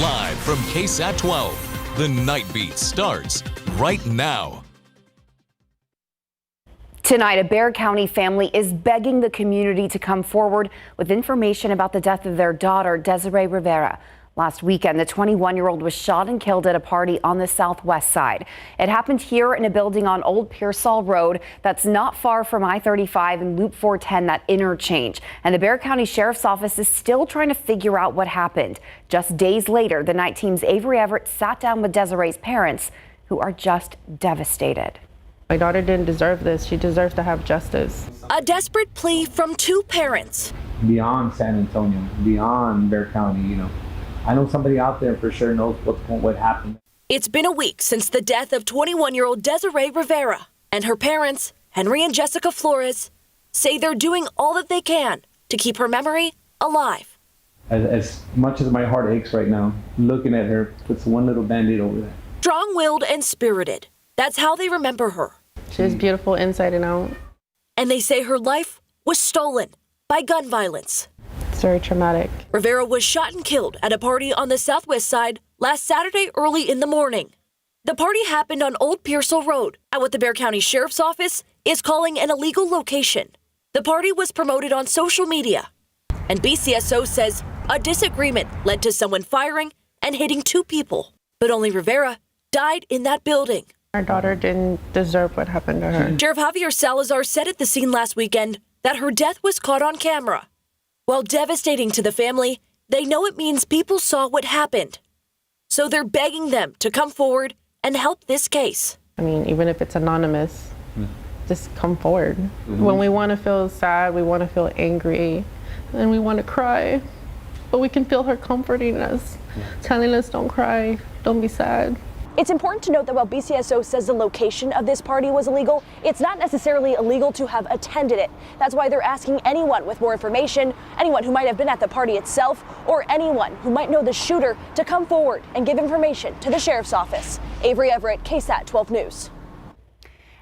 Live from KSAT 12, the Nightbeat starts right now. Tonight, a Bexar County family is begging the community to come forward with information about the death of their daughter, Desiree Rivera. Last weekend, the 21-year-old was shot and killed at a party on the southwest side. It happened here in a building on Old Pearsall Road that's not far from I-35 and Loop 410, that interchange. And the Bexar County Sheriff's Office is still trying to figure out what happened. Just days later, the night team's Avery Everett sat down with Desiree's parents, who are just devastated. My daughter didn't deserve this. She deserves to have justice. A desperate plea from two parents. Beyond San Antonio, beyond Bexar County, I know somebody out there for sure knows what happened. It's been a week since the death of 21-year-old Desiree Rivera, and her parents, Henry and Jessica Flores, say they're doing all that they can to keep her memory alive. As much as my heart aches right now, looking at her puts one little Band-Aid over there. Strong-willed and spirited. That's how they remember her. She's beautiful inside and out. And they say her life was stolen by gun violence. It's very traumatic. Rivera was shot and killed at a party on the southwest side last Saturday early in the morning. The party happened on Old Pearsall Road at what the Bexar County Sheriff's Office is calling an illegal location. The party was promoted on social media, and BCSO says a disagreement led to someone firing and hitting two people. But only Rivera died in that building. Our daughter didn't deserve what happened to her. Sheriff Javier Salazar said at the scene last weekend that her death was caught on camera. While devastating to the family, they know it means people saw what happened. So they're begging them to come forward and help this case. I mean, even if it's anonymous, just come forward. When we want to feel sad, we want to feel angry, and we want to cry. But we can feel her comforting us, telling us don't cry, don't be sad. It's important to note that while BCSO says the location of this party was illegal, it's not necessarily illegal to have attended it. That's why they're asking anyone with more information, anyone who might have been at the party itself, or anyone who might know the shooter to come forward and give information to the Sheriff's Office. Avery Everett, KSAT 12 News.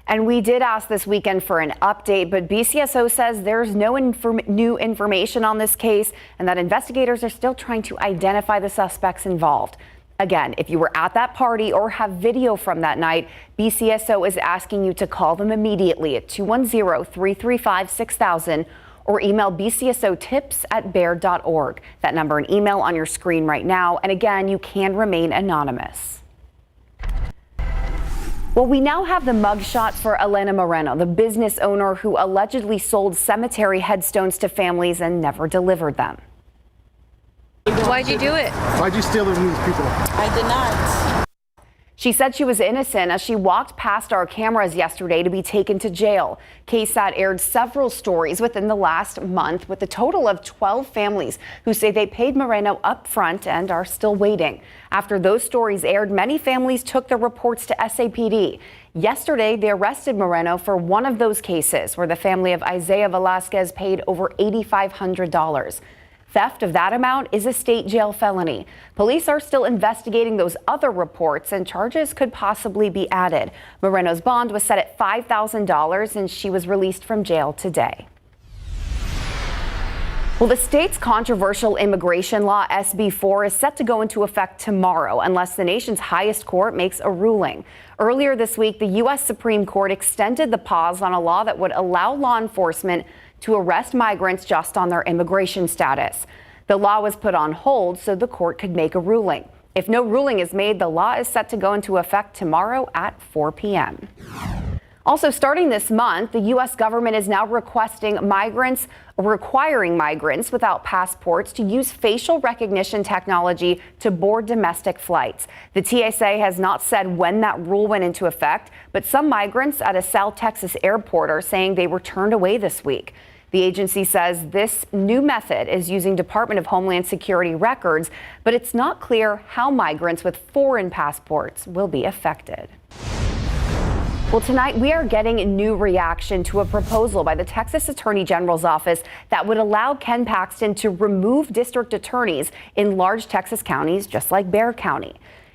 And we did ask this weekend for an update, but BCSO says there's no new information on this case and that investigators are still trying to identify the suspects involved. Again, if you were at that party or have video from that night, BCSO is asking you to call them immediately at 210-335-6000 or email bcsotips@bear.org. That number and email on your screen right now. And again, you can remain anonymous. Well, we now have the mugshot for Elena Moreno, the business owner who allegedly sold cemetery headstones to families and never delivered them. Why'd you do it? Why'd you steal them from these people? I did not. She said she was innocent as she walked past our cameras yesterday to be taken to jail. KSAT aired several stories within the last month with a total of 12 families who say they paid Moreno up front and are still waiting. After those stories aired, many families took their reports to SAPD. Yesterday, they arrested Moreno for one of those cases where the family of Isaiah Velasquez paid over $8,500. Theft of that amount is a state jail felony. Police are still investigating those other reports and charges could possibly be added. Moreno's bond was set at $5,000 and she was released from jail today. Well, the state's controversial immigration law, SB 4, is set to go into effect tomorrow unless the nation's highest court makes a ruling. Earlier this week, the U.S. Supreme Court extended the pause on a law that would allow law enforcement to arrest migrants just on their immigration status. The law was put on hold so the court could make a ruling. If no ruling is made, the law is set to go into effect tomorrow at 4 p.m. Also, starting this month, the U.S. government is now requiring migrants without passports to use facial recognition technology to board domestic flights. The TSA has not said when that rule went into effect, but some migrants at a South Texas airport are saying they were turned away this week. The agency says this new method is using Department of Homeland Security records, but it's not clear how migrants with foreign passports will be affected. Well, tonight we are getting a new reaction to a proposal by the Texas Attorney General's office that would allow Ken Paxton to remove district attorneys in large Texas counties, just like Bexar County.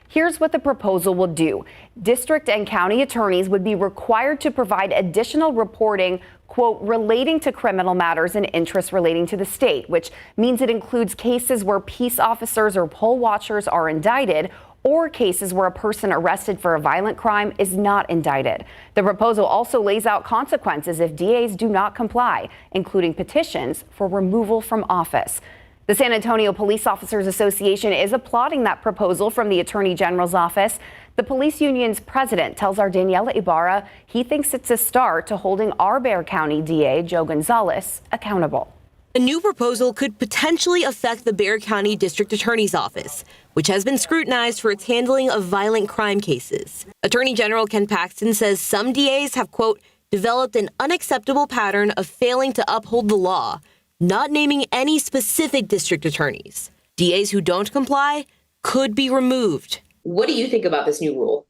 Here's what the proposal will do. District and county attorneys would be required to provide additional reporting quote, relating to criminal matters and interests relating to the state, which means it includes cases where peace officers or poll watchers are indicted or cases where a person arrested for a violent crime is not indicted. The proposal also lays out consequences if DAs do not comply, including petitions for removal from office. The San Antonio Police Officers Association is applauding that proposal from the Attorney General's office. The police union's president tells our Daniela Ibarra he thinks it's a start to holding our Bexar County DA, Joe Gonzalez, accountable. A new proposal could potentially affect the Bexar County District Attorney's Office, which has been scrutinized for its handling of violent crime cases. Attorney General Ken Paxton says some DAs have, quote, developed an unacceptable pattern of failing to uphold the law, not naming any specific district attorneys. DAs who don't comply could be removed. What do you think about this new rule?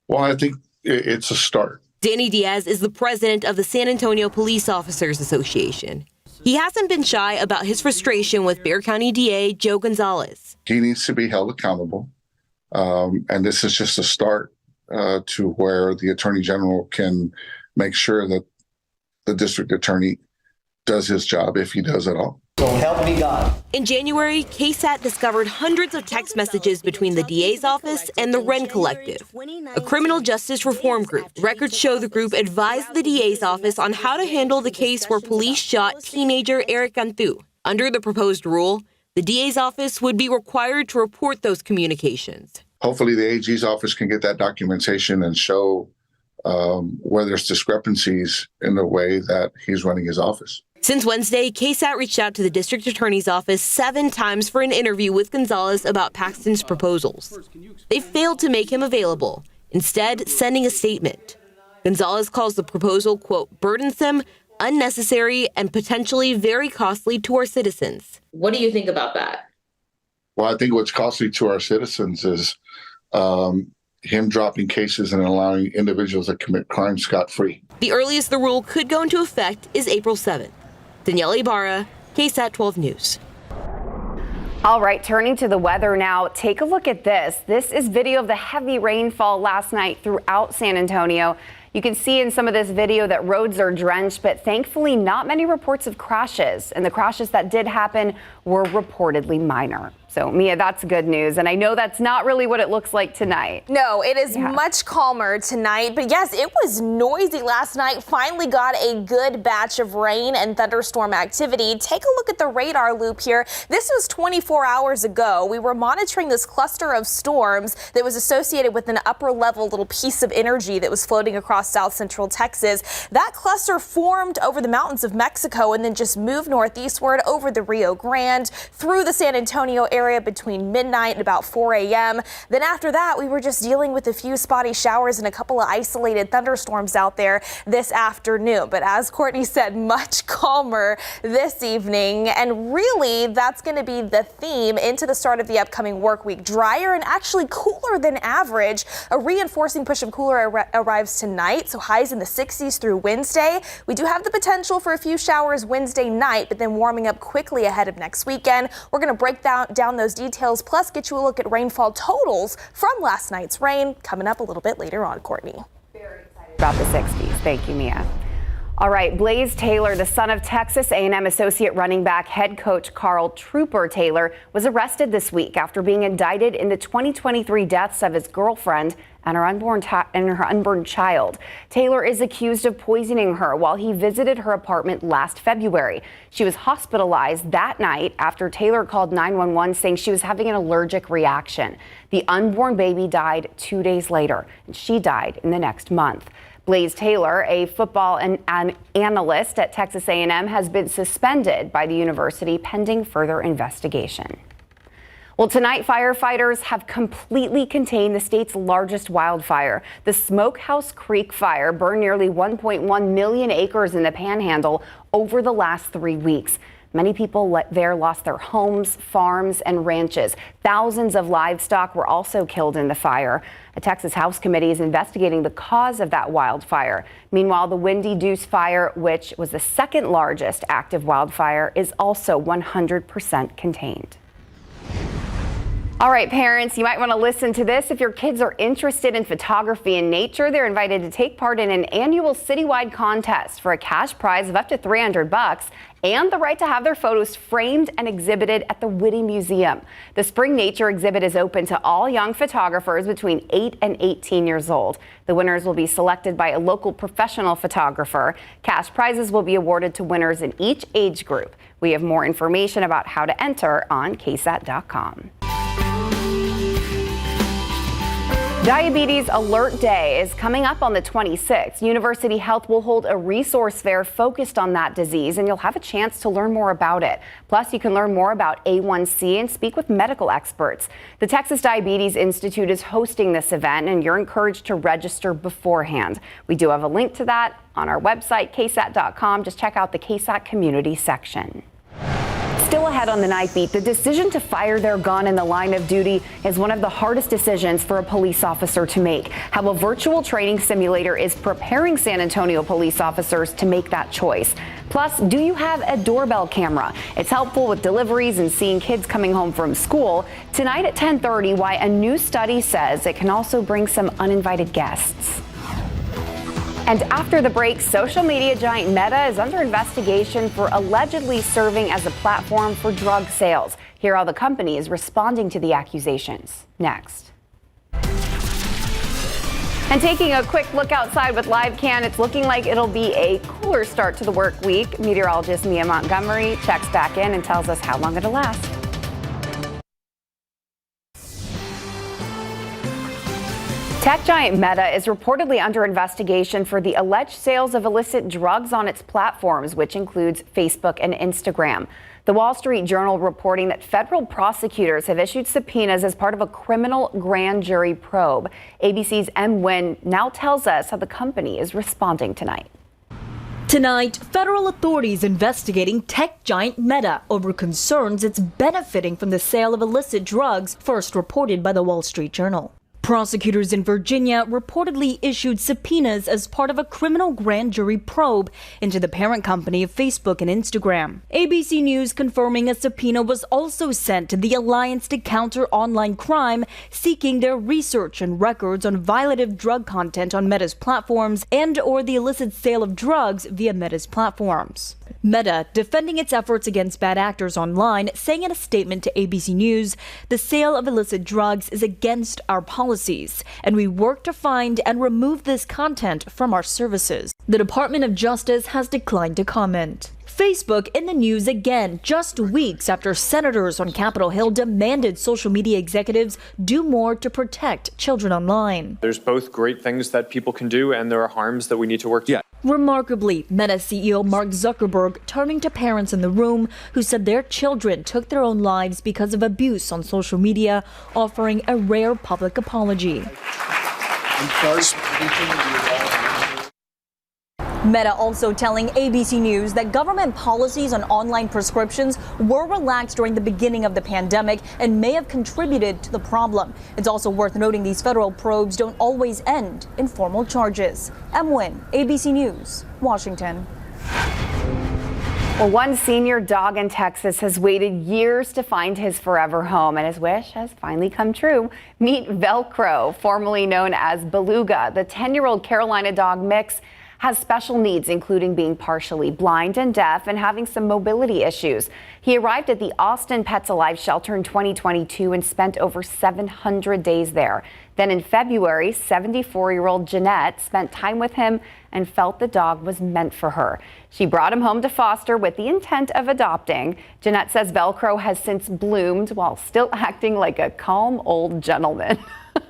Well, I think it's a start. Danny Diaz is the president of the San Antonio Police Officers Association. He hasn't been shy about his frustration with Bexar County DA Joe Gonzalez. He needs to be held accountable. And this is just a start to where the Attorney General can make sure that the district attorney does his job, if he does at all. So help me God. In January, KSAT discovered hundreds of text messages between the DA's office and the Wren Collective, a criminal justice reform group. Records show the group advised the DA's office on how to handle the case where police shot teenager Eric Cantu. Under the proposed rule, the DA's office would be required to report those communications. Hopefully the AG's office can get that documentation and show where there's discrepancies in the way that he's running his office. Since Wednesday, KSAT reached out to the district attorney's office 7 times for an interview with Gonzalez about Paxton's proposals. They failed to make him available, instead sending a statement. Gonzalez calls the proposal, quote, burdensome, unnecessary, and potentially very costly to our citizens. What do you think about that? Well, I think what's costly to our citizens is him dropping cases and allowing individuals that commit crimes scot-free. The earliest the rule could go into effect is April 7th. Daniela Ibarra, KSAT 12 News. All right, turning to the weather now, take a look at this. This is video of the heavy rainfall last night throughout San Antonio. You can see in some of this video that roads are drenched, but thankfully not many reports of crashes. And the crashes that did happen were reportedly minor. So, Mia, that's good news. And I know that's not really what it looks like tonight. No, it is much calmer tonight. But yes, it was noisy last night. Finally got a good batch of rain and thunderstorm activity. Take a look at the radar loop here. This was 24 hours ago. We were monitoring this cluster of storms that was associated with an upper level little piece of energy that was floating across south central Texas. That cluster formed over the mountains of Mexico and then just moved northeastward over the Rio Grande through the San Antonio area between midnight and about 4 a.m. Then after that, we were just dealing with a few spotty showers and a couple of isolated thunderstorms out there this afternoon. But as Courtney said, much calmer this evening. And really, that's going to be the theme into the start of the upcoming work week. Drier and actually cooler than average. A reinforcing push of cooler arrives tonight, so highs in the 60s through Wednesday. We do have the potential for a few showers Wednesday night, but then warming up quickly ahead of next weekend. We're going to break down those details, plus get you a look at rainfall totals from last night's rain coming up a little bit later on, Courtney. Very excited about the 60s. Thank you, Mia. All right, Blaze Taylor, the son of Texas A&M associate running back head coach Carl Trooper Taylor, was arrested this week after being indicted in the 2023 deaths of his girlfriend and her unborn child. Taylor is accused of poisoning her while he visited her apartment last February. She was hospitalized that night after Taylor called 911 saying she was having an allergic reaction. The unborn baby died 2 days later, and she died in the next month. Blaze Taylor, a football analyst at Texas A&M, has been suspended by the university pending further investigation. Well, tonight, firefighters have completely contained the state's largest wildfire. The Smokehouse Creek fire burned nearly 1.1 million acres in the Panhandle over the last 3 weeks. Many people there lost their homes, farms, and ranches. Thousands of livestock were also killed in the fire. A Texas House committee is investigating the cause of that wildfire. Meanwhile, the Windy Deuce fire, which was the second largest active wildfire, is also 100% contained. All right, parents, you might want to listen to this. If your kids are interested in photography and nature, they're invited to take part in an annual citywide contest for a cash prize of up to $300 and the right to have their photos framed and exhibited at the Whitty Museum. The Spring Nature exhibit is open to all young photographers between 8 and 18 years old. The winners will be selected by a local professional photographer. Cash prizes will be awarded to winners in each age group. We have more information about how to enter on KSAT.com. Diabetes Alert Day is coming up on the 26th. University Health will hold a resource fair focused on that disease, and you'll have a chance to learn more about it. Plus, you can learn more about A1C and speak with medical experts. The Texas Diabetes Institute is hosting this event, and you're encouraged to register beforehand. We do have a link to that on our website, KSAT.com. Just check out the KSAT community section. Still ahead on the Nightbeat, the decision to fire their gun in the line of duty is one of the hardest decisions for a police officer to make. How a virtual training simulator is preparing San Antonio police officers to make that choice. Plus, do you have a doorbell camera? It's helpful with deliveries and seeing kids coming home from school. Tonight at 10:30, why a new study says it can also bring some uninvited guests. And after the break, social media giant Meta is under investigation for allegedly serving as a platform for drug sales. Hear how the company is responding to the accusations. Next. And taking a quick look outside with LiveCam, it's looking like it'll be a cooler start to the work week. Meteorologist Mia Montgomery checks back in and tells us how long it'll last. Tech giant Meta is reportedly under investigation for the alleged sales of illicit drugs on its platforms, which includes Facebook and Instagram. The Wall Street Journal reporting that federal prosecutors have issued subpoenas as part of a criminal grand jury probe. ABC's M. Nguyen now tells us how the company is responding tonight. Tonight, federal authorities investigating tech giant Meta over concerns it's benefiting from the sale of illicit drugs, first reported by the Wall Street Journal. Prosecutors in Virginia reportedly issued subpoenas as part of a criminal grand jury probe into the parent company of Facebook and Instagram. ABC News confirming a subpoena was also sent to the Alliance to Counter Online Crime, seeking their research and records on violative drug content on Meta's platforms and or the illicit sale of drugs via Meta's platforms. Meta defending its efforts against bad actors online, saying in a statement to ABC News, the sale of illicit drugs is against our policies, and we work to find and remove this content from our services. The Department of Justice has declined to comment. Facebook in the news again, just weeks after senators on Capitol Hill demanded social media executives do more to protect children online. There's both great things that people can do, and there are harms that we need to work to. Remarkably, Meta CEO Mark Zuckerberg turning to parents in the room who said their children took their own lives because of abuse on social media, offering a rare public apology. I'm sorry. Meta also telling ABC News that government policies on online prescriptions were relaxed during the beginning of the pandemic and may have contributed to the problem. It's also worth noting these federal probes don't always end in formal charges. M. Nguyen, ABC News, Washington. Well, one senior dog in Texas has waited years to find his forever home, and his wish has finally come true. Meet Velcro, formerly known as Beluga. The 10-year-old Carolina dog mix has special needs, including being partially blind and deaf and having some mobility issues. He arrived at the Austin Pets Alive shelter in 2022 and spent over 700 days there. Then in February, 74-year-old Jeanette spent time with him and felt the dog was meant for her. She brought him home to foster with the intent of adopting. Jeanette says Velcro has since bloomed while still acting like a calm old gentleman.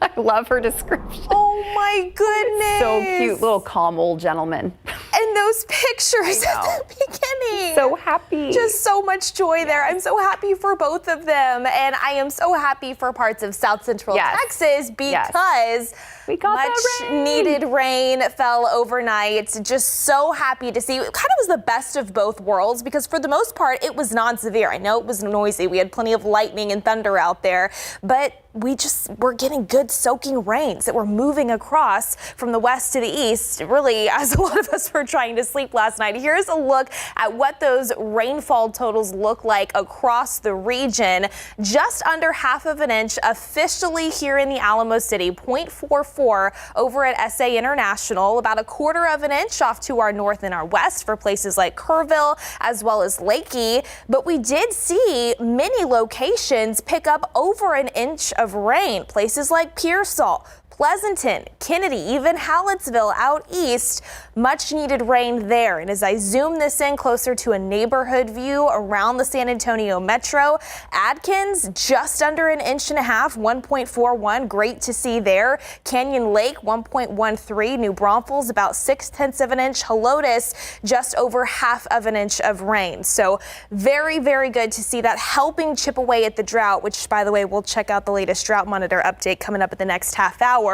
I love her description. Oh my goodness. So cute, little calm old gentleman. And those pictures at the beginning. So happy. Just so much joy there. I'm so happy for both of them. And I am so happy for parts of South Central Texas because we got much needed rain fell overnight. Just so happy to see. It kind of was the best of both worlds because for the most part, it was non-severe. I know it was noisy. We had plenty of lightning and thunder out there, but we're getting good soaking rains that were moving across from the west to the east, really, as a lot of us were trying to sleep last night. Here's a look at what those rainfall totals look like across the region. Just under half of an inch officially here in the Alamo City, 0.44 over at SA International, about a quarter of an inch off to our north and our west for places like Kerrville as well as Lakey. But we did see many locations pick up over an inch of rain, places like Pearsall, Pleasanton, Kennedy, even Hallettsville out east. Much needed rain there. And as I zoom this in closer to a neighborhood view around the San Antonio metro, Adkins just under an inch and a half, 1.41. Great to see there. Canyon Lake 1.13. New Braunfels about 0.6 of an inch. Helotes just over half of an inch of rain. So very, very good to see that helping chip away at the drought, which, by the way, we'll check out the latest drought monitor update coming up at the next half hour.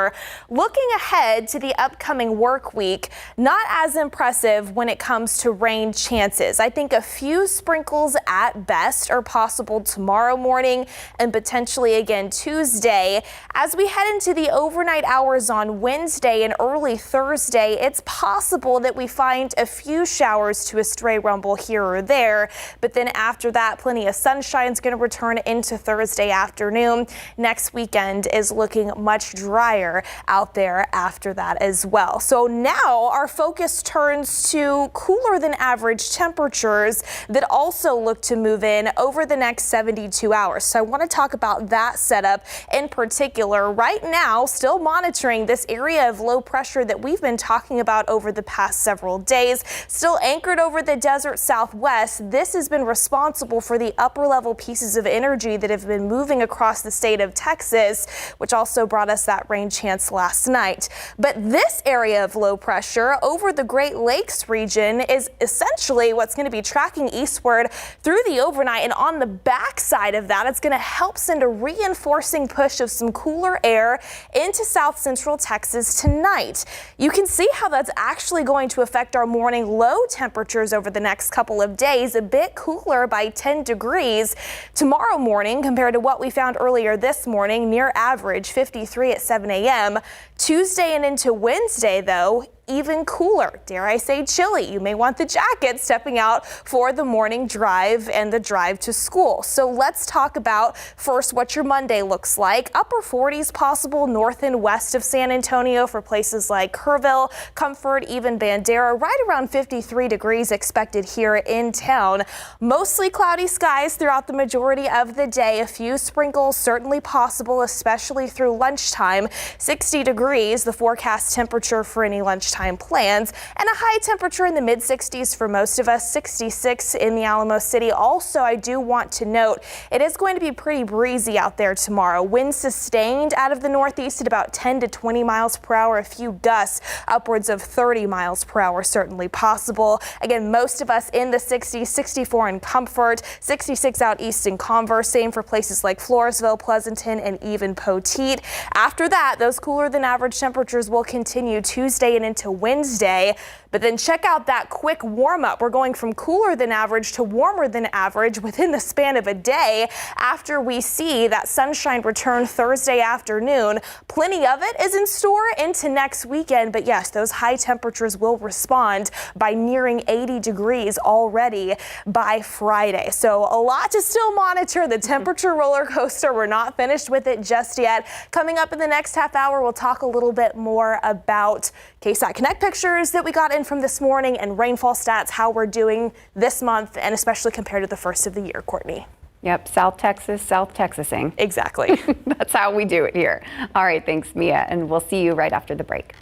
Looking ahead to the upcoming work week, not as impressive when it comes to rain chances. I think a few sprinkles at best are possible tomorrow morning and potentially again Tuesday. As we head into the overnight hours on Wednesday and early Thursday, it's possible that we find a few showers to a stray rumble here or there. But then after that, plenty of sunshine is going to return into Thursday afternoon. Next weekend is looking much drier out there after that as well. So now our focus turns to cooler than average temperatures that also look to move in over the next 72 hours. So I want to talk about that setup in particular. Right now, still monitoring this area of low pressure that we've been talking about over the past several days, still anchored over the desert southwest. This has been responsible for the upper level pieces of energy that have been moving across the state of Texas, which also brought us that rain chance last night. But this area of low pressure over the Great Lakes region is essentially what's going to be tracking eastward through the overnight. And on the backside of that, it's going to help send a reinforcing push of some cooler air into south central Texas tonight. You can see how that's actually going to affect our morning low temperatures over the next couple of days, a bit cooler by 10 degrees tomorrow morning compared to what we found earlier this morning, near average 53 at 7 a.m. Tuesday and into Wednesday, though, even cooler, dare I say chilly. You may want the jacket stepping out for the morning drive and the drive to school. So let's talk about first what your Monday looks like. Upper 40s possible north and west of San Antonio for places like Kerrville, Comfort, even Bandera. Right around 53 degrees expected here in town. Mostly cloudy skies throughout the majority of the day. A few sprinkles certainly possible, especially through lunchtime. 60 degrees, the forecast temperature for any lunchtime plans, and a high temperature in the mid 60s for most of us, 66 in the Alamo City. Also, I do want to note it is going to be pretty breezy out there tomorrow. Winds sustained out of the northeast at about 10 to 20 miles per hour. A few gusts upwards of 30 miles per hour certainly possible. Again, most of us in the 60s, 64 in Comfort, 66 out east in Converse. Same for places like Floresville, Pleasanton, and even Poteet. After that, those cooler than average temperatures will continue Tuesday and into Wednesday. But then check out that quick warm up. We're going from cooler than average to warmer than average within the span of a day after we see that sunshine return Thursday afternoon. Plenty of it is in store into next weekend. But yes, those high temperatures will respond by nearing 80 degrees already by Friday. So a lot to still monitor. The temperature roller coaster. We're not finished with it just yet. Coming up in the next half hour, we'll talk a little bit more about KSAT Connect pictures that we got in from this morning and rainfall stats, how we're doing this month, and especially compared to the first of the year, Courtney. Yep, South Texasing. Exactly. That's how we do it here. All right, thanks, Mia, and we'll see you right after the break.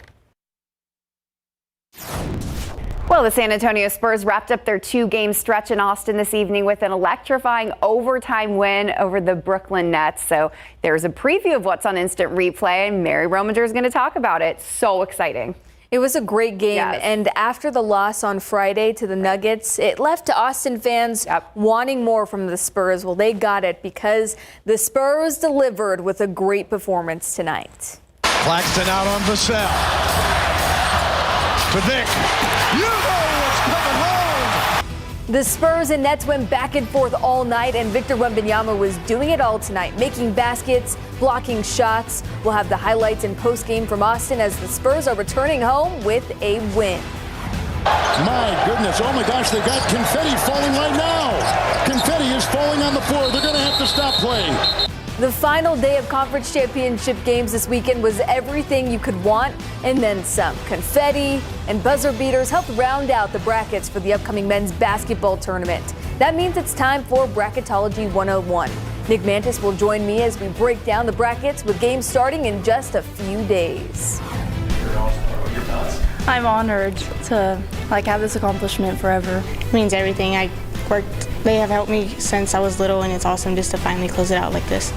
Well, the San Antonio Spurs wrapped up their two-game stretch in Austin this evening with an electrifying overtime win over the Brooklyn Nets. So there's a preview of what's on Instant Replay, and Mary Rominger is going to talk about it. So exciting. It was a great game, yes. And after the loss on Friday to the Nuggets, it left Austin fans wanting more from the Spurs. Well, they got it because the Spurs delivered with a great performance tonight. Claxton out on Vassell. To Vic. You know what's coming home. The Spurs and Nets went back and forth all night, and Victor Wembanyama was doing it all tonight, making baskets, blocking shots. We'll have the highlights and post-game from Austin as the Spurs are returning home with a win. My goodness, oh my gosh, they got confetti falling right now. Confetti is falling on the floor. They're going to have to stop playing. The final day of conference championship games this weekend was everything you could want and then some. Confetti and buzzer beaters helped round out the brackets for the upcoming men's basketball tournament. That means it's time for Bracketology 101. Nick Mantis will join me as we break down the brackets with games starting in just a few days. I'm honored to have this accomplishment forever. It means everything. They have helped me since I was little, and it's awesome just to finally close it out like this.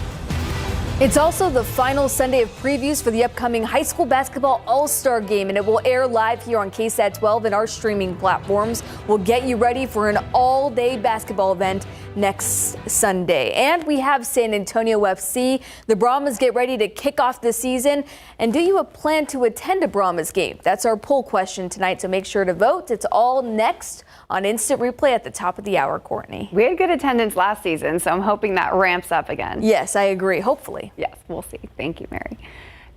It's also the final Sunday of previews for the upcoming high school basketball all-star game, and it will air live here on KSAT 12 and our streaming platforms. We'll get you ready for an all-day basketball event next Sunday. And we have San Antonio FC. The Brahmas get ready to kick off the season. And do you plan to attend a Brahmas game? That's our poll question tonight, so make sure to vote. It's all next on Instant Replay at the top of the hour, Courtney. We had good attendance last season, so I'm hoping that ramps up again. Yes, I agree. Hopefully. Yes, we'll see. Thank you, Mary.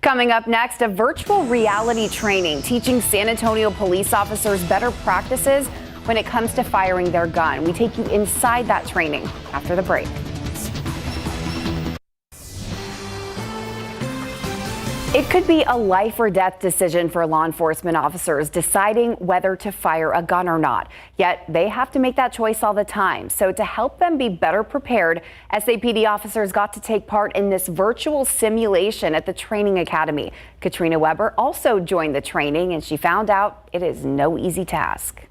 Coming up next, a virtual reality training teaching San Antonio police officers better practices when it comes to firing their gun. We take you inside that training after the break. It could be a life or death decision for law enforcement officers deciding whether to fire a gun or not. Yet they have to make that choice all the time. So to help them be better prepared, SAPD officers got to take part in this virtual simulation at the training academy. Katrina Weber also joined the training, and she found out it is no easy task.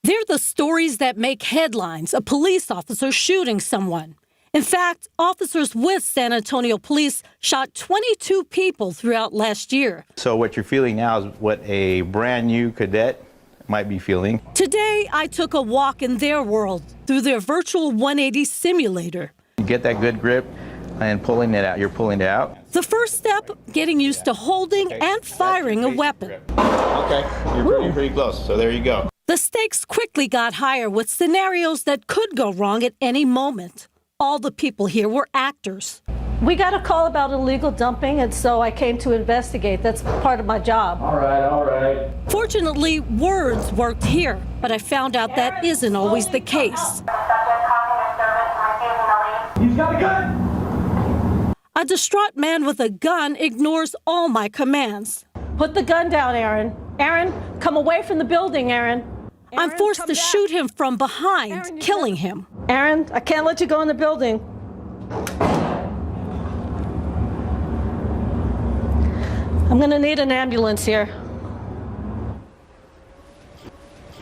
They're the stories that make headlines, a police officer shooting someone. In fact, officers with San Antonio Police shot 22 people throughout last year. So what you're feeling now is what a brand new cadet might be feeling. Today, I took a walk in their world through their virtual 180 simulator. You get that good grip and pulling it out. You're pulling it out. The first step, getting used to holding and firing a weapon. Okay, you're pretty close. So there you go. The stakes quickly got higher with scenarios that could go wrong at any moment. All the people here were actors. We got a call about illegal dumping, and so I came to investigate. That's part of my job. All right. Fortunately, words worked here, but I found out that isn't always the case. He's got a gun! A distraught man with a gun ignores all my commands. Put the gun down, Aaron. Aaron, come away from the building, Aaron. I'm forced to shoot him from behind, killing him. Aaron, I can't let you go in the building. I'm going to need an ambulance here.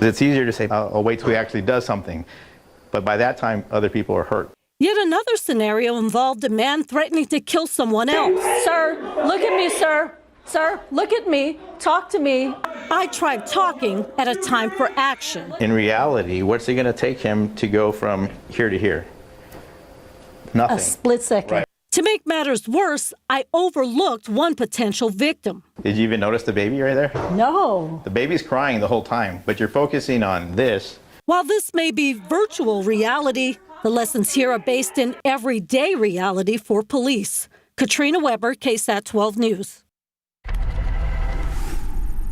It's easier to say, I'll wait till he actually does something. But by that time, other people are hurt. Yet another scenario involved a man threatening to kill someone else. Sir, look at me, sir. Sir, look at me. Talk to me. I tried talking at a time for action. In reality, what's it going to take him to go from here to here? Nothing. A split second. Right. To make matters worse, I overlooked one potential victim. Did you even notice the baby right there? No. The baby's crying the whole time, but you're focusing on this. While this may be virtual reality, the lessons here are based in everyday reality for police. Katrina Weber, KSAT 12 News.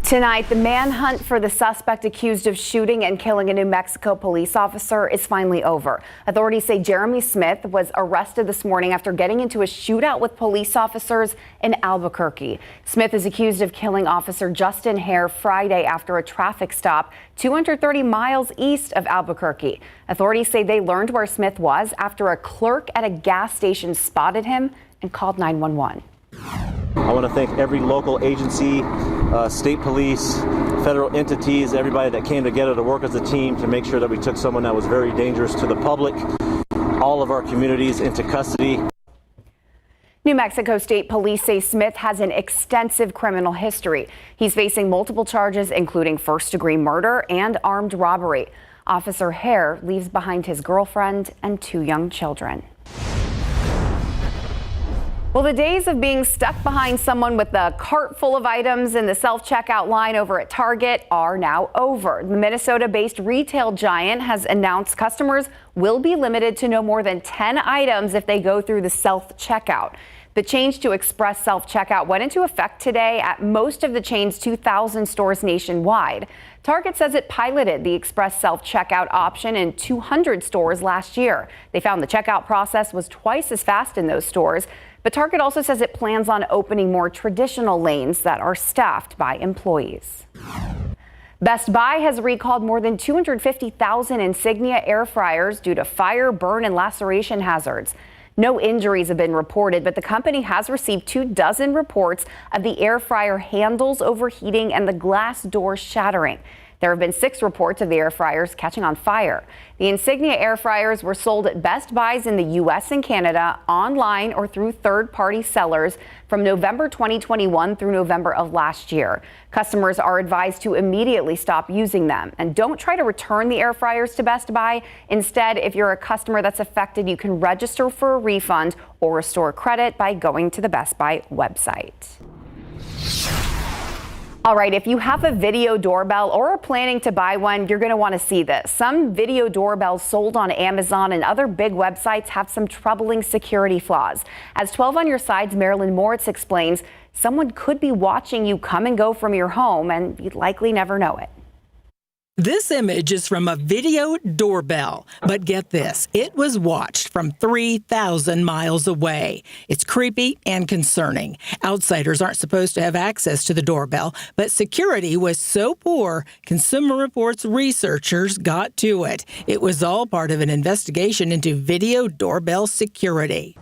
Tonight, the manhunt for the suspect accused of shooting and killing a New Mexico police officer is finally over. Authorities say Jeremy Smith was arrested this morning after getting into a shootout with police officers in Albuquerque. Smith is accused of killing Officer Justin Hare Friday after a traffic stop 230 miles east of Albuquerque. Authorities say they learned where Smith was after a clerk at a gas station spotted him and called 911. I want to thank every local agency, state police, federal entities, everybody that came together to work as a team to make sure that we took someone that was very dangerous to the public, all of our communities into custody. New Mexico State Police say Smith has an extensive criminal history. He's facing multiple charges, including first-degree murder and armed robbery. Officer Hare leaves behind his girlfriend and 2 young children. Well, the days of being stuck behind someone with a cart full of items in the self-checkout line over at Target are now over. The Minnesota-based retail giant has announced customers will be limited to no more than 10 items if they go through the self-checkout. The change to express self-checkout went into effect today at most of the chain's 2,000 stores nationwide. Target says it piloted the express self-checkout option in 200 stores last year. They found the checkout process was twice as fast in those stores. But Target also says it plans on opening more traditional lanes that are staffed by employees. Best Buy has recalled more than 250,000 Insignia air fryers due to fire, burn, and laceration hazards. No injuries have been reported, but the company has received 24 reports of the air fryer handles overheating and the glass door shattering. There have been 6 reports of the air fryers catching on fire. The Insignia air fryers were sold at Best Buys in the U.S. and Canada, online or through third-party sellers from November 2021 through November of last year. Customers are advised to immediately stop using them and don't try to return the air fryers to Best Buy. Instead, if you're a customer that's affected, you can register for a refund or restore credit by going to the Best Buy website. All right, if you have a video doorbell or are planning to buy one, you're going to want to see this. Some video doorbells sold on Amazon and other big websites have some troubling security flaws. As 12 on Your Side's Marilyn Moritz explains, someone could be watching you come and go from your home and you'd likely never know it. This image is from a video doorbell, but get this, it was watched from 3,000 miles away. It's creepy and concerning. Outsiders aren't supposed to have access to the doorbell, but security was so poor, Consumer Reports researchers got to it. It was all part of an investigation into video doorbell security.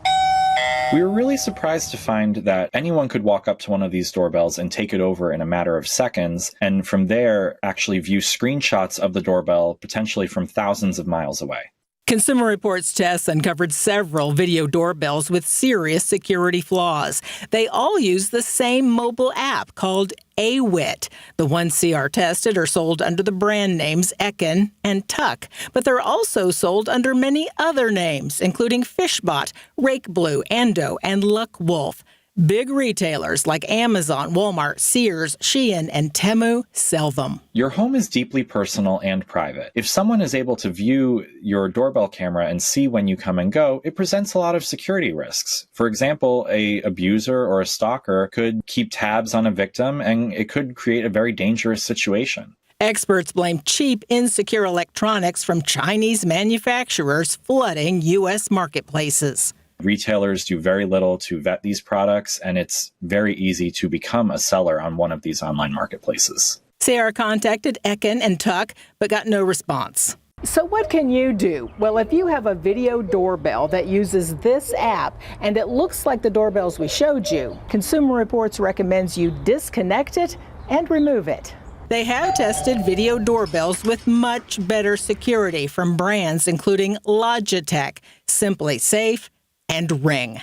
We were really surprised to find that anyone could walk up to one of these doorbells and take it over in a matter of seconds, and from there actually view screenshots of the doorbell potentially from thousands of miles away. Consumer Reports tests uncovered several video doorbells with serious security flaws. They all use the same mobile app called AWIT. The ones CR tested are sold under the brand names Ekin and Tuck, but they're also sold under many other names, including Fishbot, RakeBlue, Endo, and Luck Wolf. Big retailers like Amazon, Walmart, Sears, Shein, and Temu sell them. Your home is deeply personal and private. If someone is able to view your doorbell camera and see when you come and go, it presents a lot of security risks. For example, an abuser or a stalker could keep tabs on a victim, and it could create a very dangerous situation. Experts blame cheap, insecure electronics from Chinese manufacturers flooding U.S. marketplaces. Retailers do very little to vet these products, and it's very easy to become a seller on one of these online marketplaces. CR contacted Ekin and Tuck, but got no response. So what can you do? Well, if you have a video doorbell that uses this app and it looks like the doorbells we showed you, Consumer Reports recommends you disconnect it and remove it. They have tested video doorbells with much better security from brands including Logitech, Simply Safe, and Ring.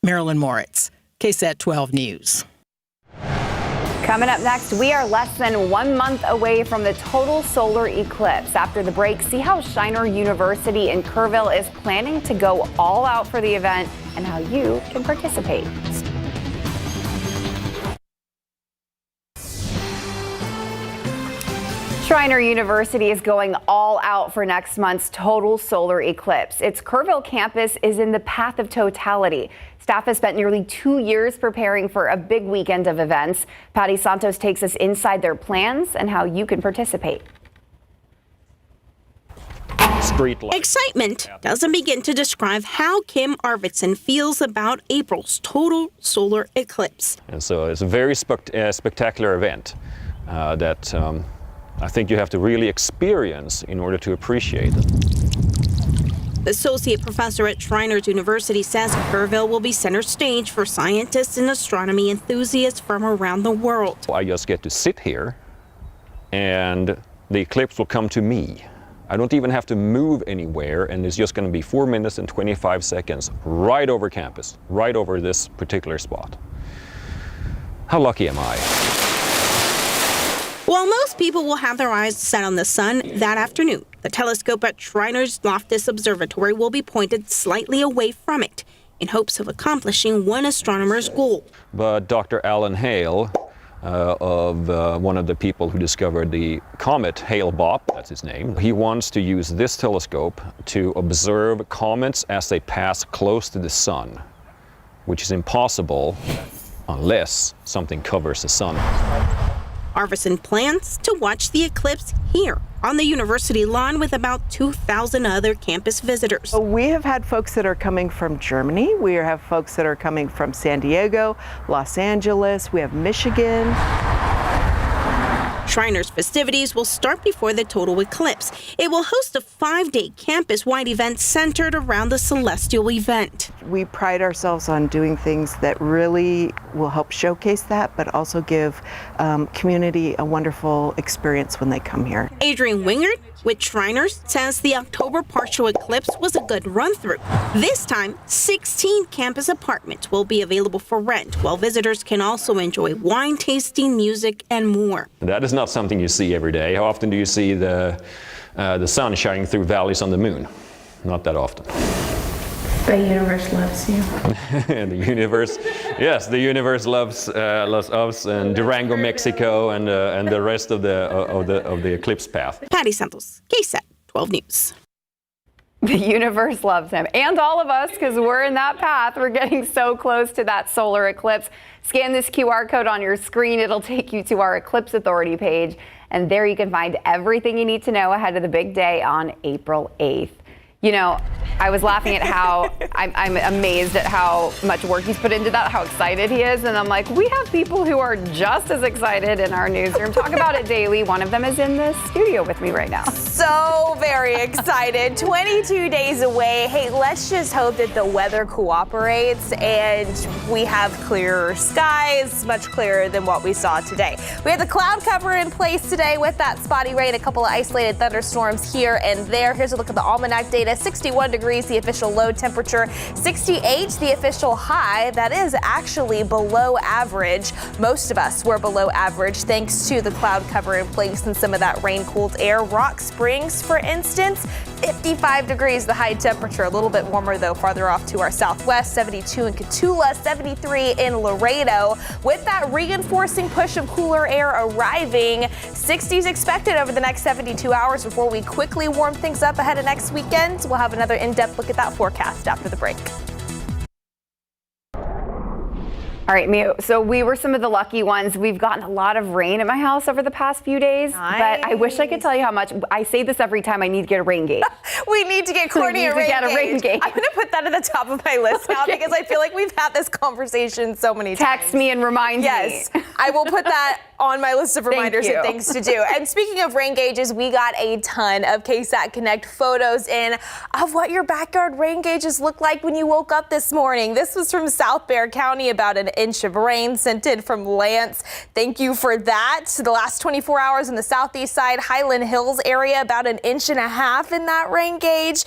Marilyn Moritz, KSAT 12 News. Coming up next, we are less than 1 month away from the total solar eclipse. After the break, see how Shiner University in Kerrville is planning to go all out for the event and how you can participate. Shiner University is going all out for next month's total solar eclipse. Its Kerrville campus is in the path of totality. Staff has spent nearly 2 years preparing for a big weekend of events. Patty Santos takes us inside their plans and how you can participate. Excitement doesn't begin to describe how Kim Arvidsson feels about April's total solar eclipse. And so it's a very spectacular event that I think you have to really experience in order to appreciate it. The associate professor at Shriners University says Kerrville will be center stage for scientists and astronomy enthusiasts from around the world. I just get to sit here and the eclipse will come to me. I don't even have to move anywhere, and it's just going to be 4 minutes and 25 seconds right over campus, right over this particular spot. How lucky am I? While most people will have their eyes set on the sun that afternoon, the telescope at Shriners Loftus Observatory will be pointed slightly away from it. in hopes of accomplishing one astronomer's goal. But Dr. Alan Hale, one of the people who discovered the comet Hale-Bopp, that's his name, he wants to use this telescope to observe comets as they pass close to the sun, which is impossible unless something covers the sun. Arvison plans to watch the eclipse here on the university lawn with about 2,000 other campus visitors. We have had folks that are coming from Germany. We have folks that are coming from San Diego, Los Angeles. We have Michigan. Shriners festivities will start before the total eclipse. It will host a 5-day campus-wide event centered around the celestial event. We pride ourselves on doing things that really will help showcase that, but also give community a wonderful experience when they come here. Adrian Wingard with Shriners says the October partial eclipse was a good run-through. This time, 16 campus apartments will be available for rent, while visitors can also enjoy wine tasting, music, and more. That is not something you see every day. How often do you see the sun shining through valleys on the moon? Not that often. The universe loves you. The universe, yes, the universe loves us and Durango, Mexico, and the rest of the eclipse path. Patty Santos, KSAT 12 News. The universe loves him and all of us because we're in that path. We're getting so close to that solar eclipse. Scan this QR code on your screen. It'll take you to our Eclipse Authority page, and there you can find everything you need to know ahead of the big day on April 8th. You know, I was laughing at how I'm amazed at how much work he's put into that, how excited he is. And I'm like, we have people who are just as excited in our newsroom. Talk about it daily. One of them is in the studio with me right now. So very excited. 22 days away. Hey, let's just hope that the weather cooperates and we have clearer skies, much clearer than what we saw today. We have the cloud cover in place today with that spotty rain, a couple of isolated thunderstorms here and there. Here's a look at the almanac data. 61 degrees, the official low temperature, 68, the official high. That is actually below average. Most of us were below average thanks to the cloud cover in place and some of that rain-cooled air. Rock Springs, for instance, 55 degrees, the high temperature. A little bit warmer, though, farther off to our southwest, 72 in Cotulla, 73 in Laredo. With that reinforcing push of cooler air arriving, 60s expected over the next 72 hours before we quickly warm things up ahead of next weekend. We'll have another in-depth look at that forecast after the break. All right, Mia, so we were some of the lucky ones. We've gotten a lot of rain at my house over the past few days, but I wish I could tell you how much. I say this every time. I need to get a rain gauge. We need to get Courtney a rain gauge. I'm going to put that at the top of my list now because I feel like we've had this conversation so many times. Text me and remind me. Yes, I will put that on my list of reminders and things to do. And speaking of rain gauges, we got a ton of KSAT Connect photos in of what your backyard rain gauges look like when you woke up this morning. This was from South Bexar County, about an inch of rain sent in from Lance. Thank you for that. The last 24 hours in the southeast side, Highland Hills area, about an inch and a half in that rain gauge.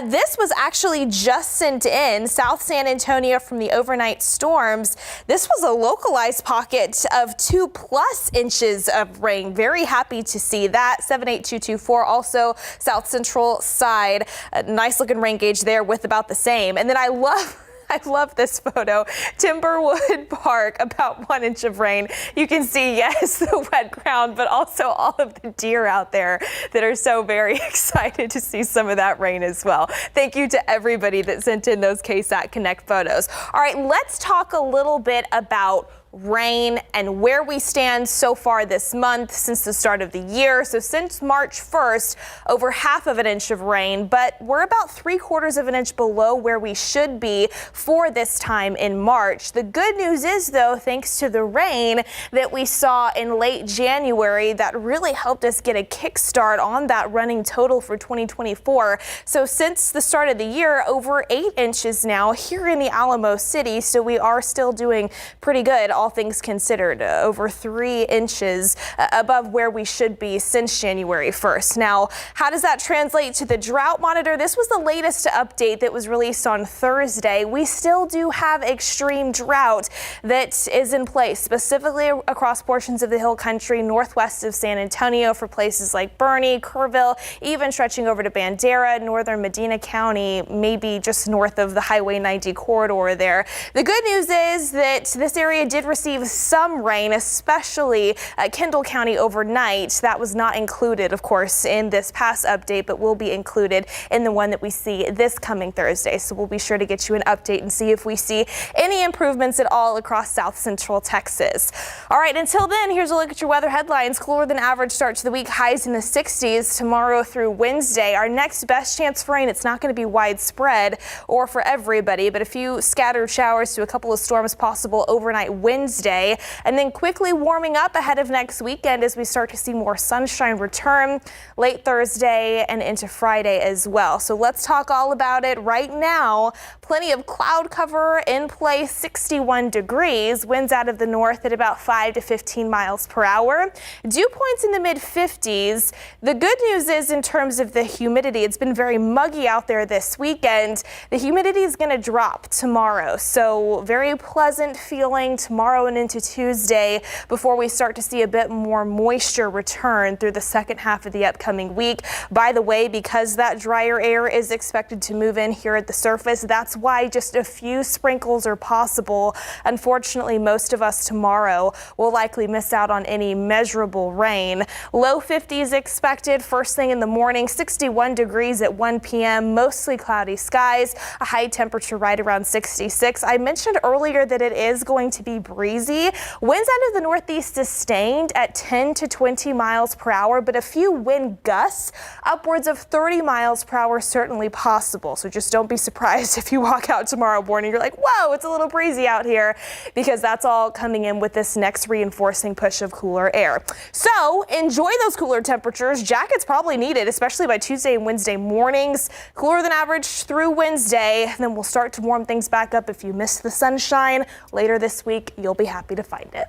This was actually just sent in South San Antonio from the overnight storms. This was a localized pocket of 2+ inches of rain. Very happy to see that. 78224 also South Central side. A nice looking rain gauge there with about the same. And then I love this photo. Timberwood Park, about 1 inch of rain. You can see, yes, the wet ground, but also all of the deer out there that are so very excited to see some of that rain as well. Thank you to everybody that sent in those KSAT Connect photos. All right, let's talk a little bit about rain and where we stand so far this month since the start of the year. So since March 1st, over half of an inch of rain, but we're about 3/4 of an inch below where we should be for this time in March. The good news is, though, thanks to the rain that we saw in late January, that really helped us get a kickstart on that running total for 2024. So since the start of the year, over 8 inches now here in the Alamo City. So we are still doing pretty good. all things considered, over 3 inches above where we should be since January 1st. Now, how does that translate to the drought monitor? This was the latest update that was released on Thursday. We still do have extreme drought that is in place, specifically across portions of the hill country northwest of San Antonio for places like Bernie, Kerrville, even stretching over to Bandera, northern Medina County, maybe just north of the Highway 90 corridor there. The good news is that this area did receive some rain, especially Kendall County overnight. That was not included, of course, in this past update, but will be included in the one that we see this coming Thursday. So we'll be sure to get you an update and see if we see any improvements at all across south central Texas. All right, until then, here's a look at your weather headlines. Cooler than average start to the week, highs in the 60s tomorrow through Wednesday. Our next best chance for rain, it's not going to be widespread or for everybody, but a few scattered showers to a couple of storms possible overnight Wednesday, and then quickly warming up ahead of next weekend as we start to see more sunshine return late Thursday and into Friday as well. So let's talk all about it right now. Plenty of cloud cover in place, 61 degrees, winds out of the north at about 5 to 15 miles per hour. Dew points in the mid 50s. The good news is in terms of the humidity, it's been very muggy out there this weekend. The humidity is going to drop tomorrow, so very pleasant feeling tomorrow and into Tuesday before we start to see a bit more moisture return through the second half of the upcoming week. By the way, because that drier air is expected to move in here at the surface, that's why just a few sprinkles are possible. Unfortunately, most of us tomorrow will likely miss out on any measurable rain. Low 50s expected first thing in the morning, 61 degrees at 1 p.m., mostly cloudy skies, a high temperature right around 66. I mentioned earlier that it is going to be breezy. Winds out of the northeast sustained at 10 to 20 miles per hour, but a few wind gusts upwards of 30 miles per hour certainly possible. So just don't be surprised if you walk out tomorrow morning, you're like, whoa, it's a little breezy out here, because that's all coming in with this next reinforcing push of cooler air. So enjoy those cooler temperatures. Jackets probably needed, especially by Tuesday and Wednesday mornings. Cooler than average through Wednesday. Then we'll start to warm things back up. If you missed the sunshine later this week, you'll be happy to find it.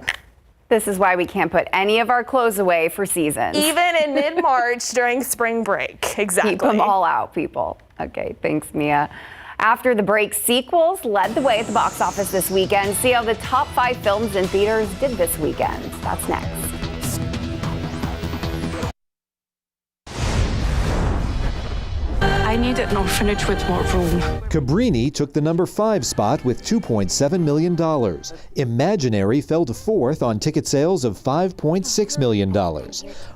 This is why we can't put any of our clothes away for seasons. Even in mid-March during spring break. Exactly. Keep them all out, people. Okay, thanks, Mia. After the break, sequels led the way at the box office this weekend. See how the top 5 films in theaters did this weekend. That's next. I need an orphanage with more room. Cabrini took the number 5 spot with $2.7 million. Imaginary fell to 4th on ticket sales of $5.6 million.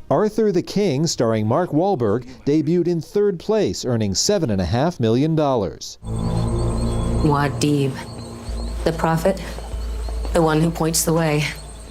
Arthur the King, starring Mark Wahlberg, debuted in 3rd place, earning $7.5 million. Muad'Dib, the prophet, the one who points the way.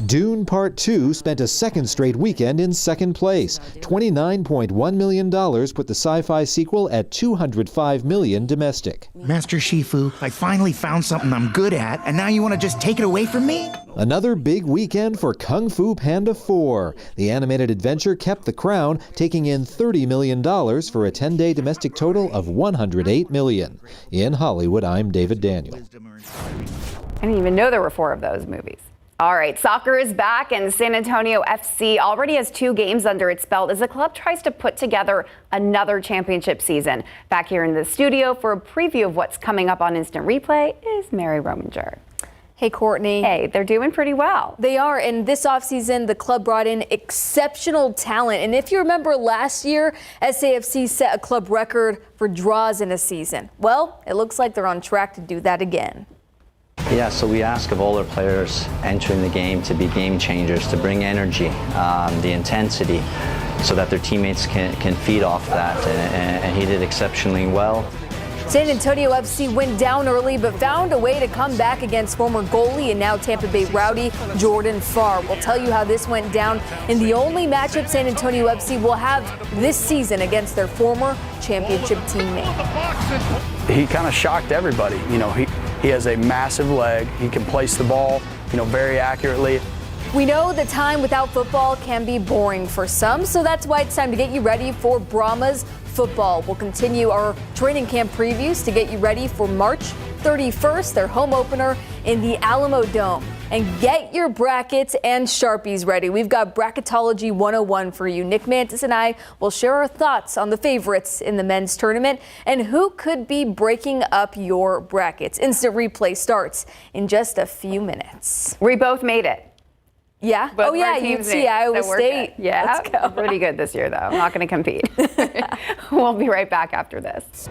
Dune Part 2 spent a 2nd straight weekend in 2nd place. $29.1 million put the sci-fi sequel at $205 million domestic. Master Shifu, I finally found something I'm good at, and now you want to just take it away from me? Another big weekend for Kung Fu Panda 4. The animated adventure kept the crown, taking in $30 million for a 10-day domestic total of $108 million. In Hollywood, I'm David Daniel. I didn't even know there were 4 of those movies. All right, soccer is back, and San Antonio FC already has 2 games under its belt as the club tries to put together another championship season. Back here in the studio for a preview of what's coming up on Instant Replay is Mary Rominger. Hey, Courtney. Hey, they're doing pretty well. They are, and this offseason, the club brought in exceptional talent. And if you remember last year, SAFC set a club record for draws in a season. Well, it looks like they're on track to do that again. Yeah, so we ask of all our players entering the game to be game changers, to bring energy, the intensity, so that their teammates can feed off that, and he did exceptionally well. San Antonio FC went down early but found a way to come back against former goalie and now Tampa Bay Rowdy Jordan Farr. We'll tell you how this went down in the only matchup San Antonio FC will have this season against their former championship teammate. He kind of shocked everybody. You know, he has a massive leg. He can place the ball, very accurately. We know the time without football can be boring for some, so that's why it's time to get you ready for Brahma's football. We'll continue our training camp previews to get you ready for March 31st, their home opener in the Alamo Dome. and get your brackets and Sharpies ready. We've got Bracketology 101 for you. Nick Mantis and I will share our thoughts on the favorites in the men's tournament and who could be breaking up your brackets. Instant replay starts in just a few minutes. We both made it. Yeah. Both oh yeah, UT, Iowa State. Yeah. Let's go. Pretty good this year though. I'm not going to compete. We'll be right back after this.